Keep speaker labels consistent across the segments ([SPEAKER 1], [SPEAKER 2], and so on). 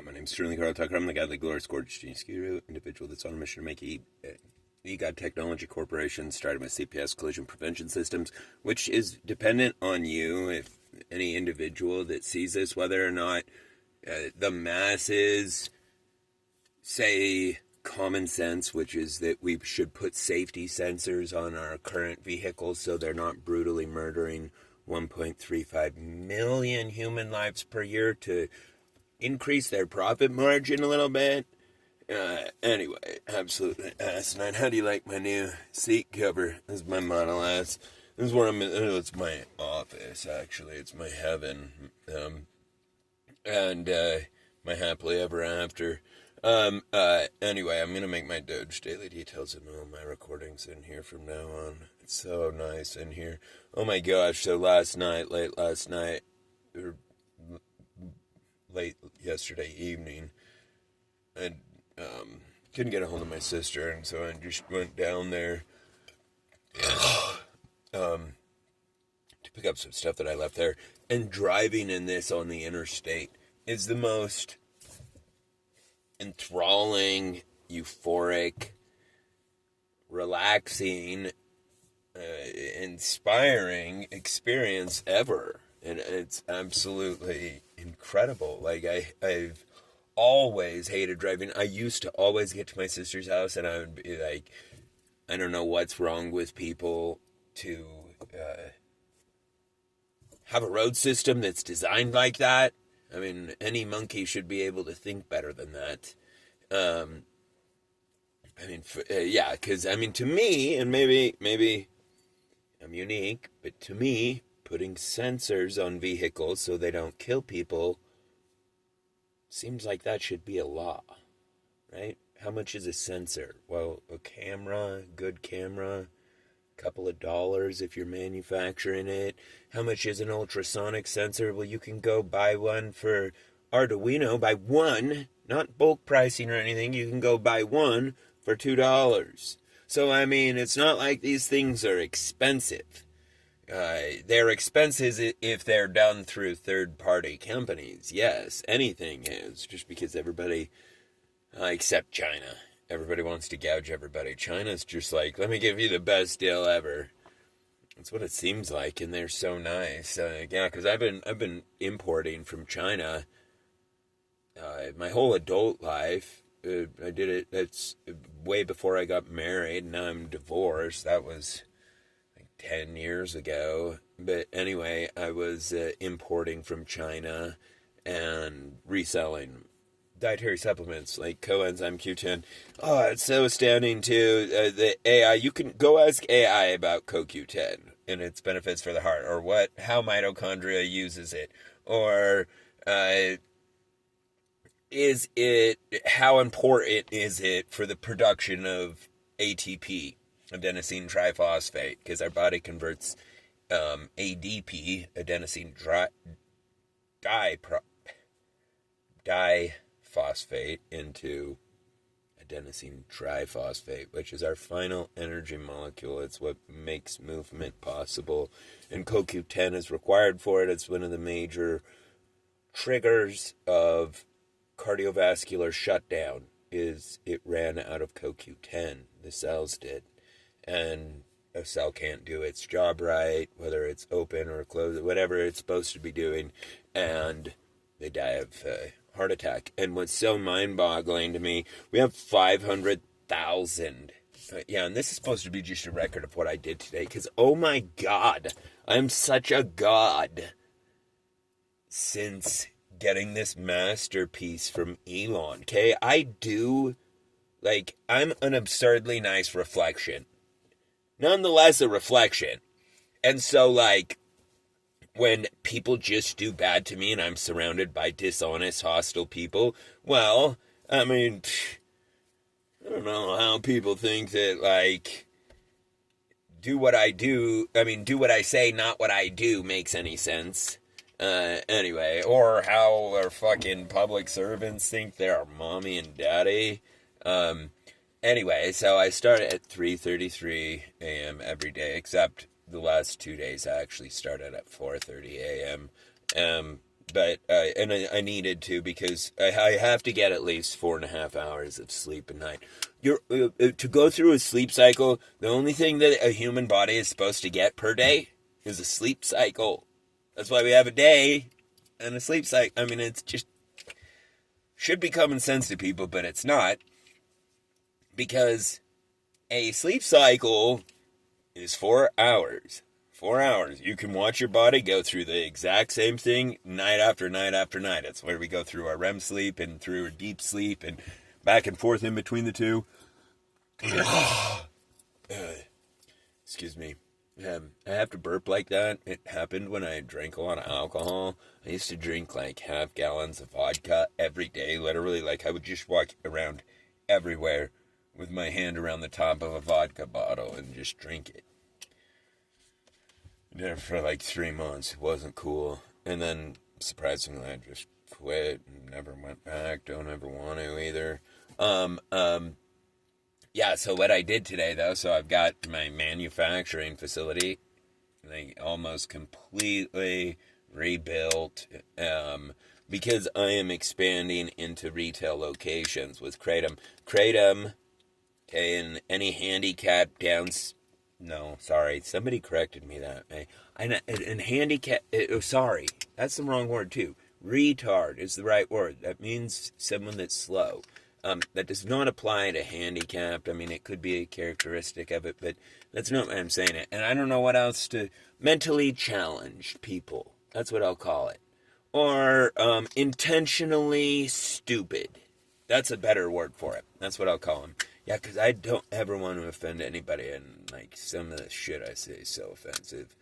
[SPEAKER 1] My name's Sterling Carl Tucker. I'm the godly glorious gorgeous genius guru individual that's on a mission to make EGOD Technology Corporation started with CPS collision prevention systems, which is dependent on you, if any individual that sees this, whether or not the masses say common sense, which is that we should put safety sensors on our current vehicles so they're not brutally murdering 1.35 million human lives per year to increase their profit margin a little bit. Anyway, absolutely asinine. How do you like my new seat cover? This is my Model S. This is where it's my office, actually. It's my heaven. And my happily ever after. Anyway, I'm going to make my DOGE Daily Details and all my recordings in here from now on. It's so nice in here. Oh my gosh, so late last night, or late yesterday evening, I couldn't get a hold of my sister, and so I just went down there to pick up some stuff that I left there. And driving in this on the interstate is the most enthralling, euphoric, relaxing, inspiring experience ever. And it's absolutely incredible. Like, I've always hated driving. I used to always get to my sister's house and I would be like, I don't know what's wrong with people to have a road system that's designed like that. I mean, any monkey should be able to think better than that. Because, to me, and maybe I'm unique, but to me, putting sensors on vehicles so they don't kill people seems like that should be a law, right? How much is a sensor? Well, a camera, good camera, couple of dollars if you're manufacturing it. How much is an ultrasonic sensor? Well, you can go buy one for Arduino, buy one, not bulk pricing or anything. You can go buy one for $2. So, it's not like these things are expensive. They're expensive if they're done through third-party companies. Yes, anything is, just because everybody, except China, everybody wants to gouge everybody. China's just like, let me give you the best deal ever. That's what it seems like, and they're so nice. Because I've been importing from China my whole adult life. I did it. That's way before I got married. Now I'm divorced. That was 10 years ago. But anyway, I was importing from China and reselling dietary supplements like coenzyme Q10. Oh, it's so astounding too. The AI, you can go ask AI about CoQ10 and its benefits for the heart, or how mitochondria uses it, or how important is it for the production of ATP, adenosine triphosphate, because our body converts ADP, adenosine diphosphate, into adenosine triphosphate, which is our final energy molecule. It's what makes movement possible, and CoQ10 is required for it. It's one of the major triggers of cardiovascular shutdown. Is it ran out of CoQ10. The cells did. And a cell can't do its job right, whether it's open or closed, whatever it's supposed to be doing, and they die of heart attack. And what's so mind-boggling to me, we have 500,000. And this is supposed to be just a record of what I did today, because, oh my God, I'm such a god since getting this masterpiece from Elon, okay? I'm an absurdly nice reflection. Nonetheless, a reflection. And so, when people just do bad to me and I'm surrounded by dishonest, hostile people, well, I don't know how people think that, do what I say, not what I do makes any sense. Anyway, or how our fucking public servants think they're our mommy and daddy. Anyway, so I start at 3:33 a.m. every day, except the last 2 days I actually started at 4:30 a.m. But and I needed to, because I have to get at least 4.5 hours of sleep a night. To go through a sleep cycle, the only thing that a human body is supposed to get per day is a sleep cycle. That's why we have a day and a sleep cycle. I mean, it's just should be common sense to people, but it's not, because a sleep cycle is 4 hours. 4 hours. You can watch your body go through the exact same thing night after night after night. That's where we go through our REM sleep and through our deep sleep and back and forth in between the two. Excuse me. I have to burp like that. It happened when I drank a lot of alcohol. I used to drink like half gallons of vodka every day, literally. Like, I would just walk around everywhere with my hand around the top of a vodka bottle and just drink it. There for like 3 months. It wasn't cool. And then, surprisingly, I just quit and never went back. Don't ever want to either. Yeah, so what I did today, though, so I've got my manufacturing facility, like, almost completely rebuilt, because I am expanding into retail locations with Kratom. Kratom, okay, and any handicap downs... No, sorry, somebody corrected me that. And handicap... sorry, that's the wrong word, too. Retard is the right word. That means someone that's slow. That does not apply to handicapped. I mean, it could be a characteristic of it, but that's not what I'm saying it. And I don't know what else to... Mentally challenged people. That's what I'll call it. Or intentionally stupid. That's a better word for it. That's what I'll call them. Yeah, because I don't ever want to offend anybody, and like some of the shit I say is so offensive.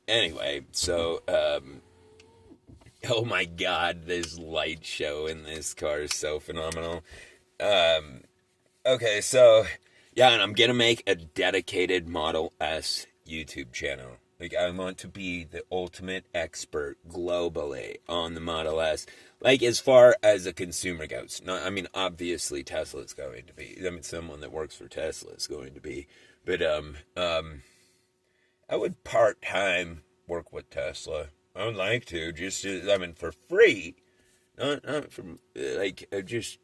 [SPEAKER 1] Anyway, so... oh my god, this light show in this car is so phenomenal. Okay, so, yeah, and I'm gonna make a dedicated Model S YouTube channel. Like, I want to be the ultimate expert globally on the Model S. Like, as far as a consumer goes. Not, I mean, obviously Tesla's going to be. I mean, someone that works for Tesla is going to be. But, I would part-time work with Tesla. I would like to, just, I mean, for free. Not for, like, just...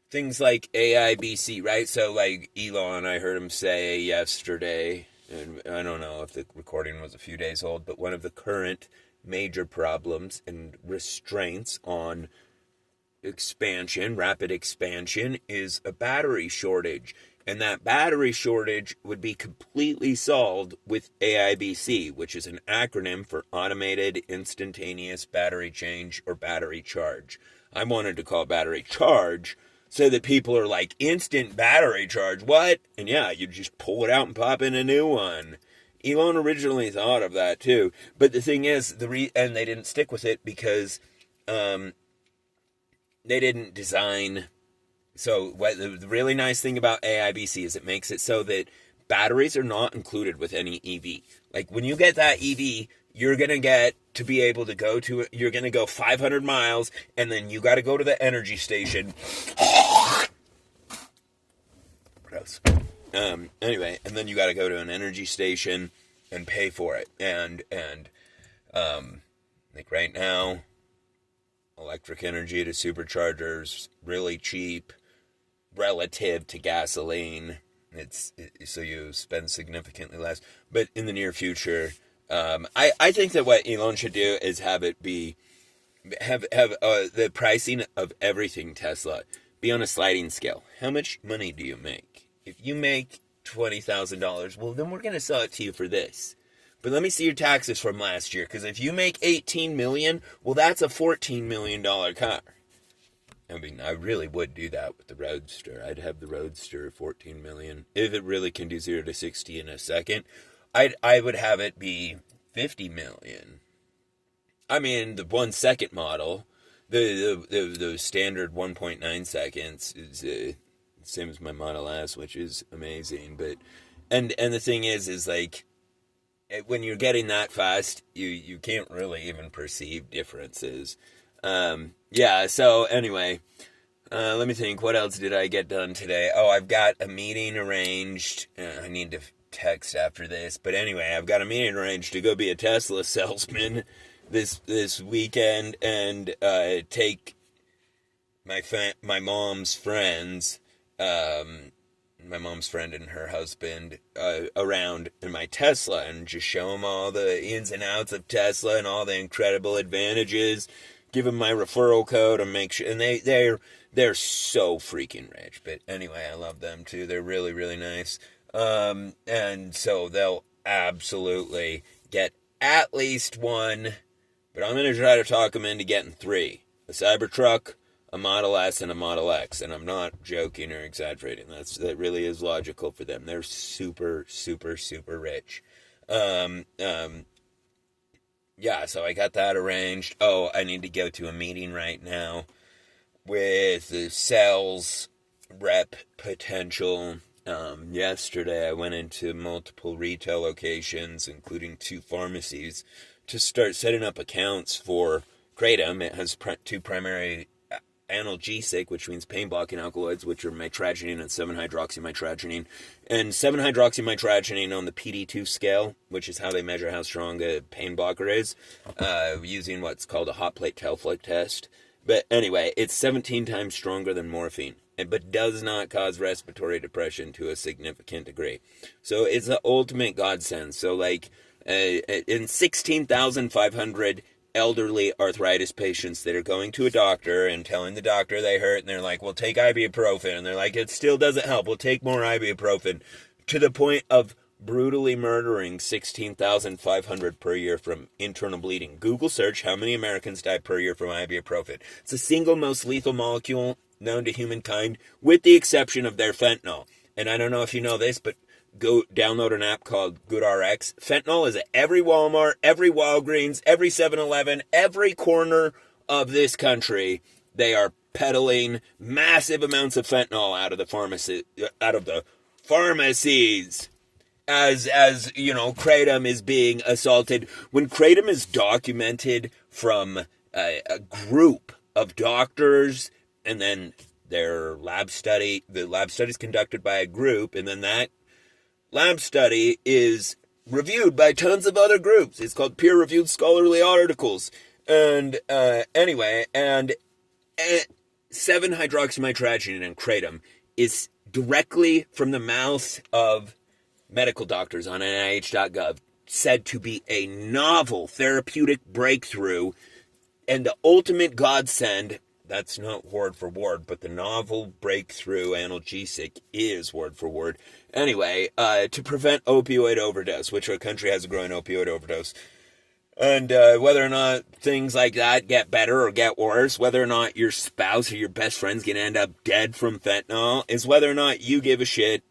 [SPEAKER 1] things like AIBC, right? So, like, Elon, I heard him say yesterday, and I don't know if the recording was a few days old, but one of the current major problems and restraints on expansion, rapid expansion, is a battery shortage. And that battery shortage would be completely solved with AIBC, which is an acronym for Automated Instantaneous Battery Change or Battery Charge. I wanted to call it Battery Charge, so that people are like, instant battery charge, what? And yeah, you just pull it out and pop in a new one. Elon originally thought of that too. But the thing is, and they didn't stick with it because they didn't design... So what the really nice thing about AIBC is it makes it so that batteries are not included with any EV. Like, when you get that EV, you're going to get to be able to go to... You're going to go 500 miles, and then you got to go to the energy station... Gross. Anyway, and then you got to go to an energy station and pay for it. And like right now, electric energy to superchargers, really cheap relative to gasoline. So you spend significantly less. But in the near future, I think that what Elon should do is have it be... Have the pricing of everything Tesla be on a sliding scale. How much money do you make? If you make $20,000, well, then we're going to sell it to you for this. But let me see your taxes from last year, because if you make $18 million, well, that's a $14 million car. I mean, I really would do that with the Roadster. I'd have the Roadster $14 million. If it really can do 0 to 60 in a second, I would have it be $50 million. I mean, the 1 second model, the standard 1.9 seconds is the same as my Model S, which is amazing. But and the thing is like, when you're getting that fast, you can't really even perceive differences. Yeah. So anyway, let me think. What else did I get done today? Oh, I've got a meeting arranged. I need to text after this, but anyway, I've got a meeting arranged to go be a Tesla salesman. this weekend and take my mom's friends, my mom's friend and her husband, around in my Tesla and just show them all the ins and outs of Tesla and all the incredible advantages. Give them my referral code and make sure. And they're so freaking rich. But anyway, I love them too. They're really, really nice. And so they'll absolutely get at least one. But I'm going to try to talk them into getting 3. A Cybertruck, a Model S, and a Model X. And I'm not joking or exaggerating. That really is logical for them. They're super, super, super rich. Yeah, so I got that arranged. Oh, I need to go to a meeting right now with the sales rep potential. Yesterday I went into multiple retail locations, including 2 pharmacies, to start setting up accounts for Kratom. It has 2 primary analgesic, which means pain-blocking alkaloids, which are mitragynine and 7-hydroxymitragynine. And 7-hydroxymitragynine on the PD2 scale, which is how they measure how strong a pain blocker is, using what's called a hot plate Telflick test. But anyway, it's 17 times stronger than morphine, but does not cause respiratory depression to a significant degree. So it's the ultimate godsend. So like in 16,500 elderly arthritis patients that are going to a doctor and telling the doctor they hurt, and they're like, well, take ibuprofen, and they're like, it still doesn't help, we'll take more ibuprofen, to the point of brutally murdering 16,500 per year from internal bleeding. Google search how many Americans die per year from ibuprofen. It's the single most lethal molecule known to humankind, with the exception of their fentanyl. And I don't know if you know this, but go download an app called GoodRx. Fentanyl is at every Walmart, every Walgreens, every 7-Eleven, every corner of this country. They are peddling massive amounts of fentanyl out of the pharmacies. As you know, Kratom is being assaulted. When Kratom is documented from a group of doctors, and then the lab study is conducted by a group, and then that lab study is reviewed by tons of other groups. It's called peer-reviewed scholarly articles. And anyway, 7-hydroxymitragynine and Kratom is directly from the mouths of medical doctors on NIH.gov said to be a novel therapeutic breakthrough and the ultimate godsend. That's not word for word, but the novel breakthrough analgesic is word for word. Anyway, to prevent opioid overdose, which our country has a growing opioid overdose. And whether or not things like that get better or get worse, whether or not your spouse or your best friend's going to end up dead from fentanyl, is whether or not you give a shit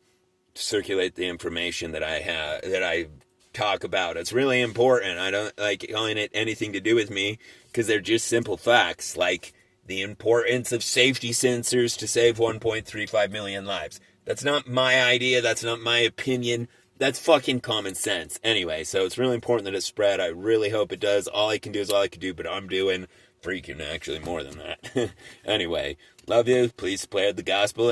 [SPEAKER 1] to circulate the information that I talk about. It's really important. I don't like calling it anything to do with me, because they're just simple facts, like the importance of safety sensors to save 1.35 million lives. That's not my idea. That's not my opinion. That's fucking common sense. Anyway, so it's really important that it spread. I really hope it does. All I can do is all I can do, but I'm doing freaking actually more than that. Anyway, love you. Please spread the gospel.